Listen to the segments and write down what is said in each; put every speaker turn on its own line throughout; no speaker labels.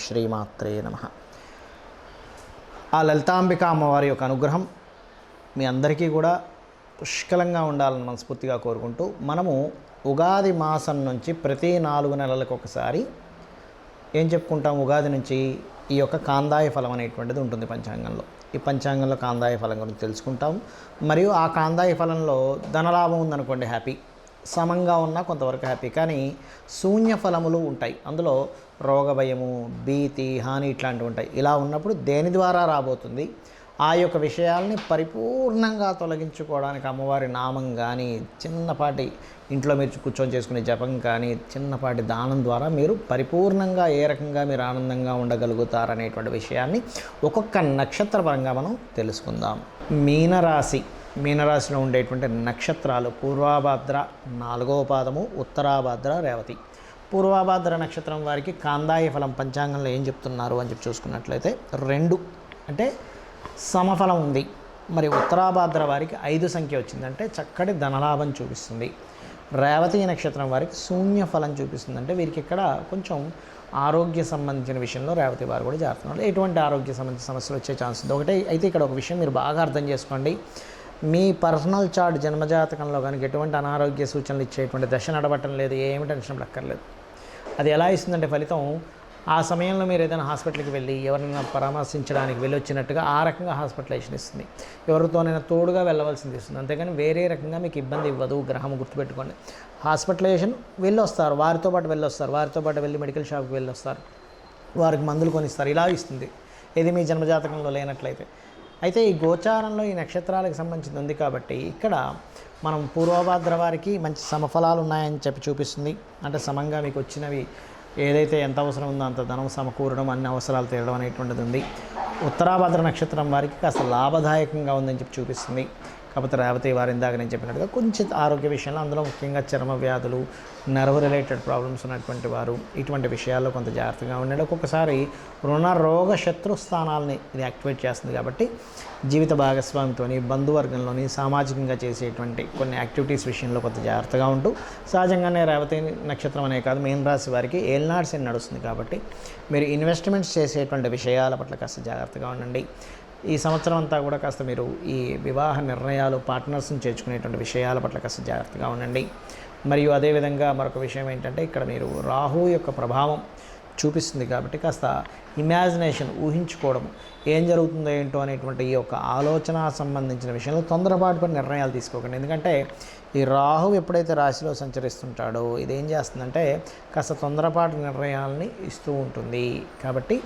శ్రీమాత్రే నమః. ఆ లలితాంబిక అమ్మవారి యొక్క అనుగ్రహం మీ అందరికీ కూడా పుష్కలంగా ఉండాలని మనస్ఫూర్తిగా కోరుకుంటూ, మనము ఉగాది మాసం నుంచి ప్రతి 4 నెలలకు ఒకసారి ఏం చెప్పుకుంటాం, ఉగాది నుంచి ఈ యొక్క కాందాయ ఫలం అనేటువంటిది ఉంటుంది పంచాంగంలో. ఈ పంచాంగంలో కాందాయ ఫలం గురించి తెలుసుకుంటాం. మరియు ఆ కాందాయ ఫలంలో ధనలాభం ఉందనుకోండి హ్యాపీ, సమంగా ఉన్నా కొంతవరకు హ్యాపీ. కానీ శూన్య ఫలములు ఉంటాయి, అందులో రోగ భయము, భీతి, హాని ఇట్లాంటివి ఉంటాయి. ఇలా ఉన్నప్పుడు దేని ద్వారా రాబోతుంది, ఆ యొక్క విషయాల్ని పరిపూర్ణంగా తొలగించుకోవడానికి అమ్మవారి నామం కానీ, చిన్నపాటి ఇంట్లో మీరు కూర్చొని చేసుకునే జపం కానీ, చిన్నపాటి దానం ద్వారా మీరు పరిపూర్ణంగా ఏ రకంగా మీరు ఆనందంగా ఉండగలుగుతారనేటువంటి విషయాన్ని ఒక్కొక్క నక్షత్ర పరంగా మనం తెలుసుకుందాం. మీనరాశిలో ఉండేటువంటి నక్షత్రాలు పూర్వాభాద్ర 4వ పాదము, ఉత్తరాభాద్ర, రేవతి. పూర్వాభాద్ర నక్షత్రం వారికి కాందాయ ఫలం పంచాంగంలో ఏం చెప్తున్నారు అని చెప్పి చూసుకున్నట్లయితే 2 అంటే సమఫలం ఉంది. మరి ఉత్తరాభాద్ర వారికి 5 సంఖ్య వచ్చిందంటే చక్కటి ధనలాభం చూపిస్తుంది. రేవతి నక్షత్రం వారికి శూన్య ఫలం చూపిస్తుంది. అంటే వీరికి ఇక్కడ కొంచెం ఆరోగ్య సంబంధించిన విషయంలో రేవతి వారు కూడా జాగ్రత్తగా, ఎటువంటి ఆరోగ్య సంబంధించిన సమస్యలు వచ్చే ఛాన్స్ ఉంది. ఒకటే అయితే ఇక్కడ ఒక విషయం మీరు బాగా అర్థం చేసుకోండి, మీ పర్సనల్ చార్ట్ జన్మజాతకంలో కనుక ఎటువంటి అనారోగ్య సూచనలు ఇచ్చేటువంటి దశ నడవటం లేదు, ఏమి టెన్షన్ పడక్కర్లేదు. అది ఎలా ఇస్తుందంటే ఫలితం, ఆ సమయంలో మీరు ఏదైనా హాస్పిటల్కి వెళ్ళి ఎవరైనా పరామర్శించడానికి వెళ్ళి వచ్చినట్టుగా ఆ రకంగా హాస్పిటలైజేషన్ ఇస్తుంది. ఎవరితోనైనా తోడుగా వెళ్ళవలసింది ఇస్తుంది, అంతేగాని వేరే రకంగా మీకు ఇబ్బంది ఇవ్వదు. గ్రహం గుర్తుపెట్టుకోండి. హాస్పిటలైజేషన్ వెళ్ళొస్తారు, వారితో పాటు వెళ్ళి మెడికల్ షాప్కి వెళ్ళొస్తారు, వారికి మందులు కొనిస్తారు, ఇలా ఇస్తుంది. ఇది మీ జన్మజాతకంలో లేనట్లయితే. అయితే ఈ గోచారంలో ఈ నక్షత్రాలకు సంబంధించింది ఉంది కాబట్టి ఇక్కడ మనం పూర్వభాద్ర వారికి మంచి సమఫలాలు ఉన్నాయని చెప్పి చూపిస్తుంది. అంటే సమంగా మీకు వచ్చినవి ఏదైతే ఎంత అవసరం ఉందో అంత ధనం సమకూరడం, అన్ని అవసరాలు తీరడం అనేటువంటిది ఉంది. ఉత్తరాభాద్ర నక్షత్రం వారికి కాస్త లాభదాయకంగా ఉందని చెప్పి చూపిస్తుంది. కాకపోతే రేవతి వారి ఇందాక నేను చెప్పినట్టుగా కొంచెం ఆరోగ్య విషయంలో, అందులో ముఖ్యంగా చర్మ వ్యాధులు, నర్వ్ రిలేటెడ్ ప్రాబ్లమ్స్ ఉన్నటువంటి వారు ఇటువంటి విషయాల్లో కొంత జాగ్రత్తగా ఉండండి. ఒక్కొక్కసారి రుణరోగ శత్రు స్థానాలని ఇది యాక్టివేట్ చేస్తుంది. కాబట్టి జీవిత భాగస్వామితోని, బంధువర్గంలోని, సామాజికంగా చేసేటువంటి కొన్ని యాక్టివిటీస్ విషయంలో కొంత జాగ్రత్తగా ఉంటూ, సహజంగానే రేవతి నక్షత్రం అనే కాదు మీన రాశి వారికి ఏలినాటి శని నడుస్తుంది. కాబట్టి మీరు ఇన్వెస్ట్మెంట్స్ చేసేటువంటి విషయాల పట్ల కాస్త జాగ్రత్తగా ఉండండి. ఈ సంవత్సరం అంతా కూడా కాస్త మీరు ఈ వివాహ నిర్ణయాలు, పార్ట్నర్స్ని చేర్చుకునేటువంటి విషయాల పట్ల కాస్త జాగ్రత్తగా ఉండండి. మరియు అదేవిధంగా మరొక విషయం ఏంటంటే, ఇక్కడ మీరు రాహు యొక్క ప్రభావం చూపిస్తుంది కాబట్టి కాస్త ఇమాజినేషన్, ఊహించుకోవడం, ఏం జరుగుతుందో ఏంటో అనేటువంటి ఈ యొక్క ఆలోచన సంబంధించిన విషయంలో తొందరపాటు నిర్ణయాలు తీసుకోకండి. ఎందుకంటే ఈ రాహు ఎప్పుడైతే రాశిలో సంచరిస్తుంటాడో ఇదేం చేస్తుందంటే కాస్త తొందరపాటు నిర్ణయాలని ఇస్తూ ఉంటుంది. కాబట్టి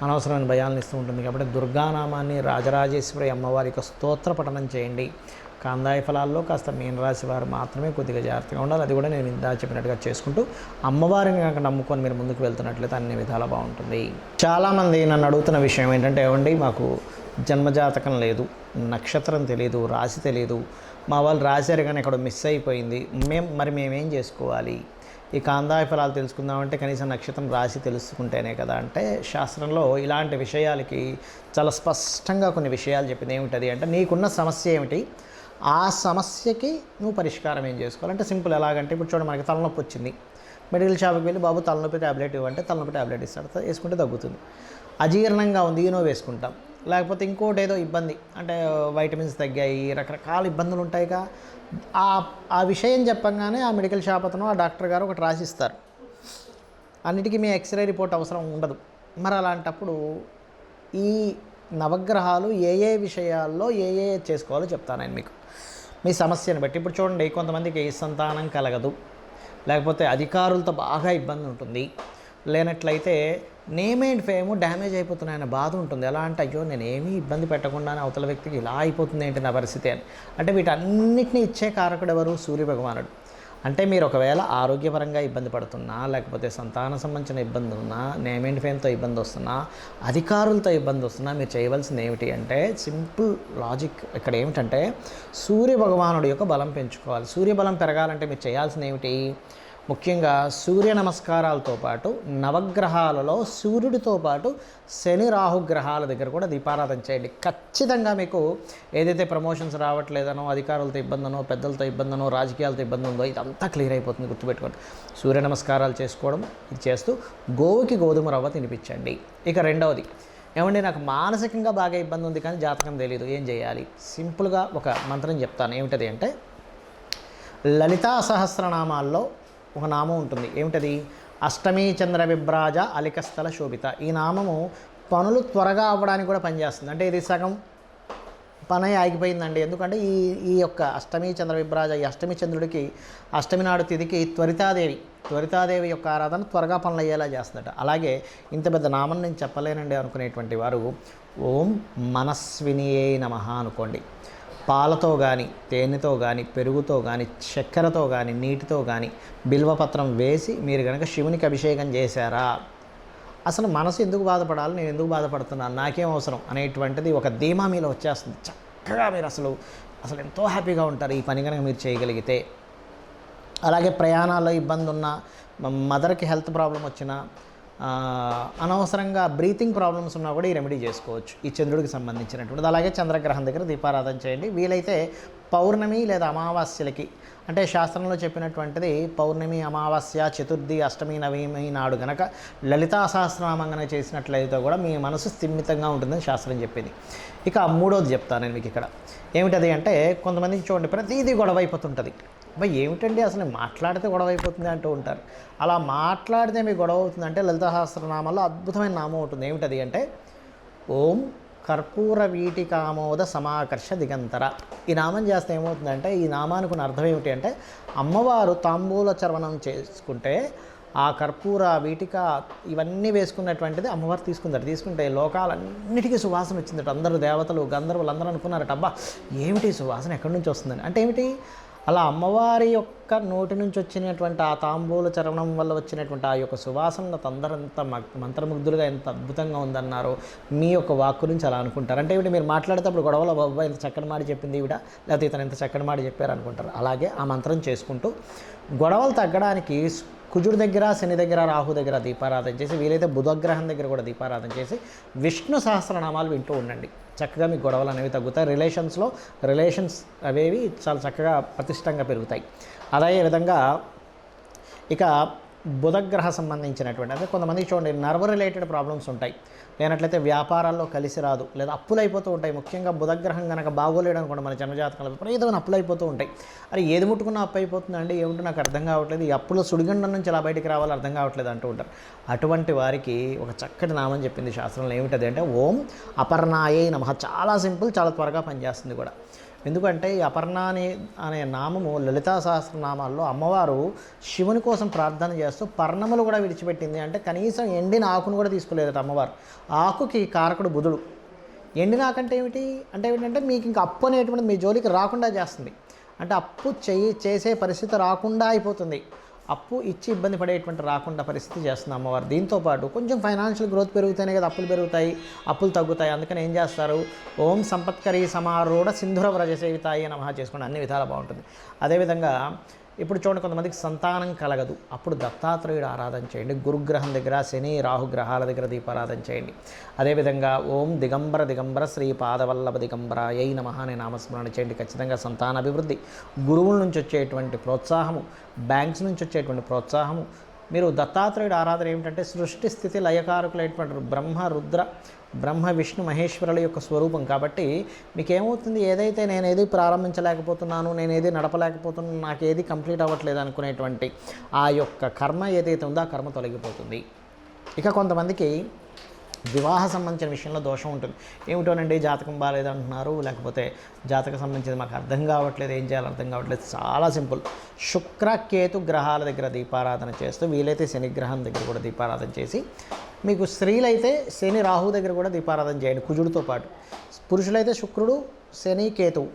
అనవసరమైన భయాలను ఇస్తూ ఉంటుంది. కాబట్టి దుర్గానామాన్ని, రాజరాజేశ్వరి అమ్మవారి యొక్క స్తోత్ర పఠనం చేయండి. కాందాయ ఫలాల్లో కాస్త మీనరాశి వారు మాత్రమే కొద్దిగా జాగ్రత్తగా ఉండాలి. అది కూడా నేను ఇందా చెప్పినట్టుగా చేసుకుంటూ అమ్మవారిని కనుక నమ్ముకొని మీరు ముందుకు వెళ్తున్నట్లయితే అన్ని విధాలా బాగుంటుంది. చాలామంది నన్ను అడుగుతున్న విషయం ఏంటంటే, ఏమండి మాకు జన్మజాతకం లేదు, నక్షత్రం తెలియదు, రాశి తెలియదు, మా వాళ్ళు రాశారు కానీ ఇక్కడ మిస్ అయిపోయింది, మేమేం చేసుకోవాలి? ఈ కాందాయ ఫలాలు తెలుసుకుందామంటే కనీసం నక్షత్రం, రాశి తెలుసుకుంటేనే కదా. అంటే శాస్త్రంలో ఇలాంటి విషయాలకి చాలా స్పష్టంగా కొన్ని విషయాలు చెప్పింది. ఏమిటది అంటే, నీకున్న సమస్య ఏమిటి, ఆ సమస్యకి నువ్వు పరిష్కారం ఏం చేసుకోవాలంటే సింపుల్. ఎలాగంటే ఇప్పుడు చూడండి, మనకి తలనొప్పి వచ్చింది, మెడికల్ షాప్కి వెళ్ళి బాబు తలనొప్పి ట్యాబ్లెట్ ఇవ్వంటే తలనొప్పి ట్యాబ్లెట్ ఇస్తాడు, వేసుకుంటే తగ్గుతుంది. అజీర్ణంగా ఉంది, ఈనో వేసుకుంటాం. లేకపోతే ఇంకోటి ఏదో ఇబ్బంది అంటే వైటమిన్స్ తగ్గాయి, రకరకాల ఇబ్బందులు ఉంటాయిగా. ఆ విషయం చెప్పంగానే ఆ మెడికల్ షాప్ అతను, ఆ డాక్టర్ గారు ఒకటి రాసిస్తారు. అన్నిటికీ మీ ఎక్స్రే రిపోర్ట్ అవసరం ఉండదు. మరి అలాంటప్పుడు ఈ నవగ్రహాలు ఏ విషయాల్లో ఏ చేసుకోవాలో చెప్తాను నేను మీకు, మీ సమస్యను బట్టి. ఇప్పుడు చూడండి, కొంతమందికి సంతానం కలగదు, లేకపోతే అధికారులతో బాగా ఇబ్బంది ఉంటుంది, లేనట్లయితే నేమ్ అండ్ ఫేమ్ డ్యామేజ్ అయిపోతున్నాయన్న బాధ ఉంటుంది. ఎలా అంటే, అయ్యో నేను ఏమీ ఇబ్బంది పెట్టకుండానే అవతల వ్యక్తికి ఇలా అయిపోతుంది ఏంటి నా పరిస్థితి అని. అంటే వీటన్నిటిని ఇచ్చే కారకుడు ఎవరు? సూర్యభగవానుడు. అంటే మీరు ఒకవేళ ఆరోగ్యపరంగా ఇబ్బంది పడుతున్నా, లేకపోతే సంతాన సంబంధించిన ఇబ్బంది ఉన్నా, నేమ్ అండ్ ఫేమ్తో ఇబ్బంది వస్తున్నా, అధికారులతో ఇబ్బంది వస్తున్నా, మీరు చేయవలసింది ఏమిటి అంటే సింపుల్ లాజిక్ ఇక్కడ ఏమిటంటే, సూర్యభగవానుడి యొక్క బలం పెంచుకోవాలి. సూర్యబలం పెరగాలంటే మీరు చేయాల్సింది ఏమిటి? ముఖ్యంగా సూర్య నమస్కారాలతో పాటు నవగ్రహాలలో సూర్యుడితో పాటు శని రాహుగ్రహాల దగ్గర కూడా దీపారాధన చేయండి. ఖచ్చితంగా మీకు ఏదైతే ప్రమోషన్స్ రావట్లేదనో, అధికారులతో ఇబ్బందనో, పెద్దలతో ఇబ్బందనో, రాజకీయాలతో ఇబ్బంది ఉందో ఇదంతా క్లియర్ అయిపోతుంది. గుర్తుపెట్టుకోండి. సూర్య నమస్కారాలు చేసుకోవడం ఇది చేస్తూ గోవుకి గోధుమ రవ్వ తినిపించండి. ఇక రెండవది, ఏమండి నాకు మానసికంగా బాగా ఇబ్బంది ఉంది కానీ జాతకం తెలియదు, ఏం చేయాలి? సింపుల్గా ఒక మంత్రం చెప్తాను. ఏమిటది అంటే లలితా సహస్రనామాల్లో ఒక నామం ఉంటుంది. ఏమిటది? అష్టమీ చంద్ర విభ్రాజ అలికస్థల శోభిత. ఈ నామము పనులు త్వరగా అవ్వడానికి కూడా పనిచేస్తుంది. అంటే ఇది సగం పని ఆగిపోయిందండి. ఎందుకంటే ఈ యొక్క అష్టమీ చంద్ర విభ్రాజ, ఈ అష్టమి చంద్రుడికి అష్టమి నాడు తిథికి త్వరితాదేవి యొక్క ఆరాధన త్వరగా పనులు అయ్యేలా చేస్తుందట. అలాగే ఇంత పెద్ద నామం నేను చెప్పలేనండి అనుకునేటువంటి వారు ఓం మనస్వినియే నమః అనుకోండి. పాలతో కానీ, తేనెతో కానీ, పెరుగుతో కానీ, చక్కెరతో కానీ, నీటితో కానీ బిల్వపత్రం వేసి మీరు కనుక శివునికి అభిషేకం చేశారా, అసలు మనసు ఎందుకు బాధపడాలి, నేను ఎందుకు బాధపడుతున్నాను, నాకేం అవసరం అనేటువంటిది ఒక ధీమా మీలో వచ్చేస్తుంది. చక్కగా మీరు అసలు ఎంతో హ్యాపీగా ఉంటారు ఈ పని కనుక మీరు చేయగలిగితే. అలాగే ప్రయాణాల్లో ఇబ్బంది ఉన్న, మదర్కి హెల్త్ ప్రాబ్లం వచ్చినా, అనవసరంగా బ్రీతింగ్ ప్రాబ్లమ్స్ ఉన్నా కూడా ఈ రెమెడీ చేసుకోవచ్చు ఈ చంద్రుడికి సంబంధించినటువంటిది. అలాగే చంద్రగ్రహం దగ్గర దీపారాధన చేయండి. వీలైతే పౌర్ణమి లేదా అమావాస్యలకి, అంటే శాస్త్రంలో చెప్పినటువంటిది పౌర్ణమి, అమావాస్య, చతుర్థి, అష్టమి, నవమి నాడు గనక లలితా సహస్రనామం గనక చేసినట్లయితే కూడా మీ మనసు స్థిమితంగా ఉంటుందని శాస్త్రం చెప్పింది. ఇక మూడోది చెప్తాను నేను మీకు ఇక్కడ. ఏమిటది అంటే కొంతమందికి చూడండి ప్రతిదీ గొడవ అయిపోతుంటుంది. అబ్బాయి ఏమిటండి అసలు మాట్లాడితే గొడవ అయిపోతుంది అంటూ ఉంటారు. అలా మాట్లాడితే మీకు గొడవ అవుతుందంటే లలితా సహస్రనామాల్లో అద్భుతమైన నామం ఉంటుంది. ఏమిటది అంటే ఓం కర్పూర వీటికామోద సమాకర్ష దిగంతర. ఈ నామం చేస్తే ఏమవుతుందంటే, ఈ నామానికి ఉన్న అర్థం ఏమిటి అంటే అమ్మవారు తాంబూల చర్వణం చేసుకుంటే ఆ కర్పూర, వీటిక ఇవన్నీ వేసుకున్నటువంటిది అమ్మవారు తీసుకుంటే లోకాలన్నిటికీ సువాసన వచ్చిందట. అందరూ దేవతలు, గంధర్వులు అందరూ అనుకున్నారట, అబ్బా ఏమిటి సువాసన ఎక్కడి నుంచి వస్తుందని. అంటే ఏమిటి, అలా అమ్మవారి యొక్క నోటి నుంచి వచ్చినటువంటి ఆ తాంబూల చరణం వల్ల వచ్చినటువంటి ఆ యొక్క సువాసన అందరంత మంత్రముగ్ధులుగా ఎంత అద్భుతంగా ఉందన్నారో మీ యొక్క వాక్కు నుంచి అలా అనుకుంటారు. అంటే ఏమిటి, మీరు మాట్లాడేటప్పుడు గొడవలో బాబా ఇంత చక్కని మాట చెప్పింది ఈవిడ, లేకపోతే ఇతను ఎంత చక్కని మాట చెప్పారు అనుకుంటారు. అలాగే ఆ మంత్రం చేసుకుంటూ గొడవలు తగ్గడానికి కుజుడి దగ్గర, శని దగ్గర, రాహు దగ్గర దీపారాధన చేసి, వీలైతే బుధగ్రహం దగ్గర కూడా దీపారాధన చేసి విష్ణు సహస్రనామాలు వింటూ ఉండండి. చక్కగా మీకు గొడవలు అనేవి తగ్గుతాయి. రిలేషన్స్ అవేవి చాలా చక్కగా ప్రతిష్టంగా పెరుగుతాయి. అదే విధంగా ఇక బుధగ్రహ సంబంధించినటువంటి, అంటే కొంతమందికి చూడండి నర్వ్ రిలేటెడ్ ప్రాబ్లమ్స్ ఉంటాయి, లేనట్లయితే వ్యాపారాల్లో కలిసి రాదు, లేదా అప్పులు అయిపోతూ ఉంటాయి. ముఖ్యంగా బుధగ్రహం కనుక బాగోలేడు అనుకోండి మన జన్మజాతకంలో ఏదైనా అప్పులు అయిపోతూ ఉంటాయి. అరే ఏది ముట్టుకున్నా అప్పు అయిపోతుందండి, ఏమిటో నాకు అర్థం కావట్లేదు, ఈ అప్పుల సుడిగండం నుంచి ఎలా బయటికి రావాలో అర్థం కావట్లేదు అంటూ ఉంటారు. అటువంటి వారికి ఒక చక్కటి నామం చెప్పింది శాస్త్రంలో. ఏమిటది అంటే ఓం అపర్ణాయే నమః. చాలా సింపుల్, చాలా త్వరగా పనిచేస్తుంది కూడా. ఎందుకంటే ఈ అపర్ణ అనే నామము లలితా సహస్రనామాల్లో అమ్మవారు శివుని కోసం ప్రార్థన చేస్తూ పర్ణములు కూడా విడిచిపెట్టింది. అంటే కనీసం ఎండిన ఆకును కూడా తీసుకోలేదట అమ్మవారు. ఆకుకి కారకుడు బుధుడు. ఎండిన ఆకంటే ఏమిటి అంటే ఏమిటంటే మీకు ఇంకా అప్పు అనేటువంటిది మీ జోలికి రాకుండా చేస్తుంది. అంటే అప్పు చేసే పరిస్థితి రాకుండా అయిపోతుంది. అప్పు ఇచ్చి ఇబ్బంది పడేటువంటి రాకుండా పరిస్థితి చేస్తుంది అమ్మవారు. దీంతోపాటు కొంచెం ఫైనాన్షియల్ గ్రోత్ పెరుగుతానే కదా అప్పులు పెరుగుతాయి, అప్పులు తగ్గుతాయి. అందుకని ఏం చేస్తారు, ఓం సంపత్కరీ సమారూఢ సింధుర వ్రజ సేవితాయి నమః చేసుకోండి, అన్ని విధాలు బాగుంటుంది. అదేవిధంగా ఇప్పుడు చూడండి కొంతమందికి సంతానం కలగదు, అప్పుడు దత్తాత్రేయుడు ఆరాధన చేయండి. గురుగ్రహం దగ్గర, శని రాహుగ్రహాల దగ్గర దీపారాధన చేయండి. అదేవిధంగా ఓం దిగంబర శ్రీపాదవల్లభ దిగంబరాయై నమః అనే నామస్మరణ చేయండి. ఖచ్చితంగా సంతాన అభివృద్ధి, గురువుల నుంచి వచ్చేటువంటి ప్రోత్సాహము, బ్యాంక్స్ నుంచి వచ్చేటువంటి ప్రోత్సాహము. మీరు దత్తాత్రేయుడు ఆరాధన ఏమిటంటే సృష్టి స్థితి లయకారకులైనటువంటి బ్రహ్మ విష్ణు మహేశ్వరుల యొక్క స్వరూపం. కాబట్టి మీకేమవుతుంది, ఏదైతే నేనేది ప్రారంభించలేకపోతున్నాను, నేనేది నడపలేకపోతున్నాను, నాకేది కంప్లీట్ అవ్వట్లేదు అనుకునేటువంటి ఆ యొక్క కర్మ ఏదైతే ఉందో ఆ కర్మ తొలగిపోతుంది. ఇక కొంతమందికి వివాహ సంబంధించిన విషయంలో దోషం ఉంటుంది. ఏమిటోనండి జాతకం బాగాలేదు అంటున్నారు, లేకపోతే జాతకం సంబంధించింది మాకు అర్థం కావట్లేదు, ఏం చేయాలో అర్థం కావట్లేదు. చాలా సింపుల్, శుక్ర కేతు గ్రహాల దగ్గర దీపారాధన చేస్తూ, వీలైతే శని గ్రహం దగ్గర కూడా దీపారాధన చేసి, మీకు స్త్రీలైతే శని రాహు దగ్గర కూడా దీపారాధన చేయండి కుజుడితో పాటు. పురుషులైతే శుక్రుడు, శని, కేతువు.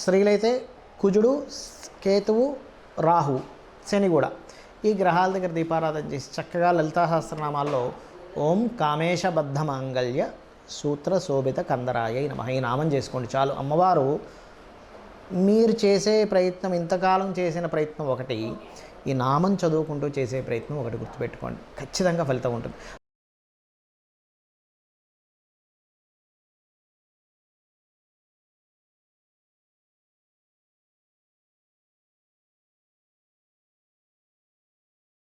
స్త్రీలైతే కుజుడు, కేతువు, రాహు, శని కూడా. ఈ గ్రహాల దగ్గర దీపారాధన చేసి చక్కగా లలితా సహస్రనామాల్లో ఓం కామేశబద్ధ మాంగళ్య సూత్ర శోభిత కందరాయై నమః ఈ నామం చేసుకోండి చాలు. అమ్మవారు మీరు చేసే ప్రయత్నం, ఇంతకాలం చేసిన ప్రయత్నం ఒకటి, ఈ నామం చదువుకుంటూ చేసే ప్రయత్నం ఒకటి గుర్తుపెట్టుకోండి, ఖచ్చితంగా ఫలితం ఉంటుంది.